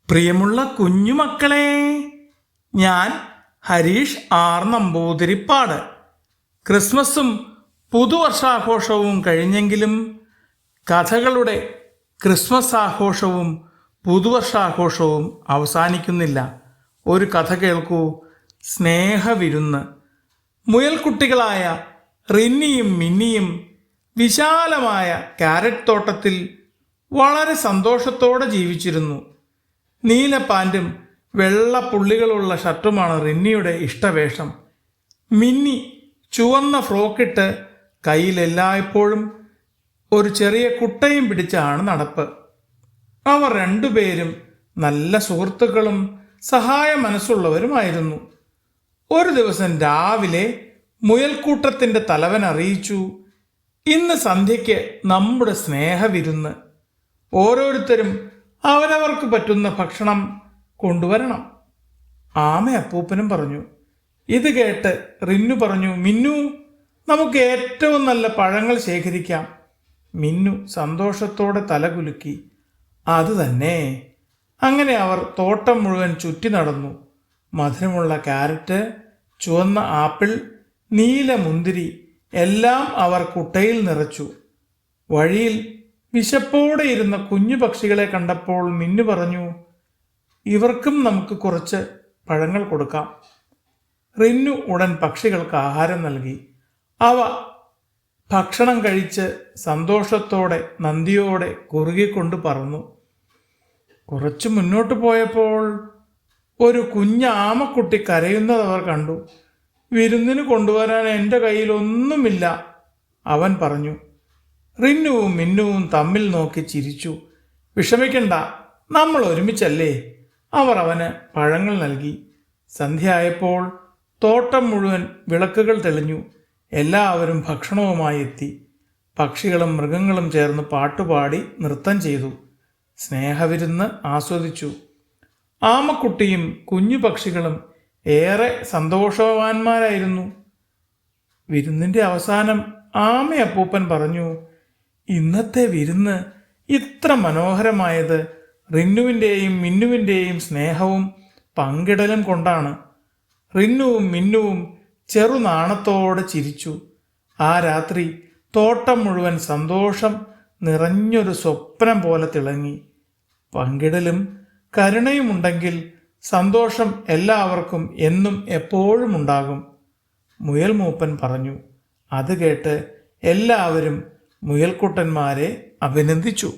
പ്രിയമുള്ള കുഞ്ഞുമക്കളെ, ഞാൻ ഹരീഷ് ആർ നമ്പൂതിരിപ്പാട്. ക്രിസ്മസും പുതുവർഷാഘോഷവും കഴിഞ്ഞെങ്കിലും കഥകളുടെ ക്രിസ്മസ് ആഘോഷവും പുതുവർഷാഘോഷവും അവസാനിക്കുന്നില്ല. ഒരു കഥ കേൾക്കൂ. സ്നേഹവിരുന്ന്. മുയൽക്കുട്ടികളായ റിന്നിയും മിന്നിയും വിശാലമായ ക്യാരറ്റ് തോട്ടത്തിൽ വളരെ സന്തോഷത്തോടെ ജീവിച്ചിരുന്നു. നീല പാൻറ്റും വെള്ള പുള്ളികളുള്ള ഷർട്ടുമാണ് റിന്നിയുടെ ഇഷ്ടവേഷം. മിന്നി ചുവന്ന ഫ്രോക്കിട്ട് കയ്യിൽ എല്ലായ്പ്പോഴും ഒരു ചെറിയ കുട്ടയും പിടിച്ചാണ് നടപ്പ്. അവർ രണ്ടുപേരും നല്ല സുഹൃത്തുക്കളും സഹായ മനസ്സുള്ളവരുമായിരുന്നു. ഒരു ദിവസം രാവിലെ മുയൽക്കൂട്ടത്തിൻ്റെ തലവൻ അറിയിച്ചു, ഇന്ന് സന്ധ്യയ്ക്ക് നമ്മുടെ സ്നേഹവിരുന്ന്. ഓരോരുത്തരും അവരവർക്ക് പറ്റുന്ന ഭക്ഷണം കൊണ്ടുവരണം. ആമ അപ്പൂപ്പനും പറഞ്ഞു. ഇത് കേട്ട് റിന്നു പറഞ്ഞു, മിന്നു, നമുക്ക് ഏറ്റവും നല്ല പഴങ്ങൾ ശേഖരിക്കാം. മിന്നു സന്തോഷത്തോടെ തലകുലുക്കി. അത് തന്നെ. അങ്ങനെ അവർ തോട്ടം മുഴുവൻ ചുറ്റി നടന്നു. മധുരമുള്ള ക്യാരറ്റ്, ചുവന്ന ആപ്പിൾ, നീല മുന്തിരി എല്ലാം അവർ കുട്ടയിൽ നിറച്ചു. വഴിയിൽ വിശപ്പോടെ ഇരുന്ന കുഞ്ഞു പക്ഷികളെ കണ്ടപ്പോൾ മിന്നു പറഞ്ഞു, ഇവർക്കും നമുക്ക് കുറച്ച് പഴങ്ങൾ കൊടുക്കാം. റിന്നു ഉടൻ പക്ഷികൾക്ക് ആഹാരം നൽകി. അവ ഭക്ഷണം കഴിച്ച് സന്തോഷത്തോടെ നന്ദിയോടെ കുറുകിക്കൊണ്ട് പറന്നു. കുറച്ചു മുന്നോട്ട് പോയപ്പോൾ ഒരു കുഞ്ഞ് ആമക്കുട്ടി കരയുന്നത് അവർ കണ്ടു. വിരുന്നിന് കൊണ്ടുവരാൻ എൻ്റെ കയ്യിലൊന്നുമില്ല, അവൻ പറഞ്ഞു. റിന്നുവും മിന്നുവും തമ്മിൽ നോക്കി ചിരിച്ചു. വിഷമിക്കണ്ട, നമ്മൾ ഒരുമിച്ചല്ലേ. അവർ അവന് പഴങ്ങൾ നൽകി. സന്ധ്യയായപ്പോൾ തോട്ടം മുഴുവൻ വിളക്കുകൾ തെളിഞ്ഞു. എല്ലാവരും ഭക്ഷണവുമായി എത്തി. പക്ഷികളും മൃഗങ്ങളും ചേർന്ന് പാട്ടുപാടി നൃത്തം ചെയ്തു. സ്നേഹവിരുന്ന് ആസ്വദിച്ചു. ആമക്കുട്ടിയും കുഞ്ഞു പക്ഷികളും ഏറെ സന്തോഷവാന്മാരായിരുന്നു. വിരുന്നിൻ്റെ അവസാനം ആമയപ്പൂപ്പൻ പറഞ്ഞു, ഇന്നത്തെ വിരുന്ന് ഇത്ര മനോഹരമായത് റിന്നുവിൻ്റെയും മിന്നുവിൻ്റെയും സ്നേഹവും പങ്കിടലും കൊണ്ടാണ്. റിന്നുവും മിന്നുവും ചെറുനാണത്തോടെ ചിരിച്ചു. ആ രാത്രി തോട്ടം മുഴുവൻ സന്തോഷം നിറഞ്ഞൊരു സ്വപ്നം പോലെ തിളങ്ങി. പങ്കിടലും കരുണയുമുണ്ടെങ്കിൽ സന്തോഷം എല്ലാവർക്കും എന്നും എപ്പോഴും ഉണ്ടാകും, മുയൽ മൂപ്പൻ പറഞ്ഞു. അത് കേട്ട് എല്ലാവരും മുയൽക്കുട്ടന്മാരെ അഭിനന്ദിച്ചു.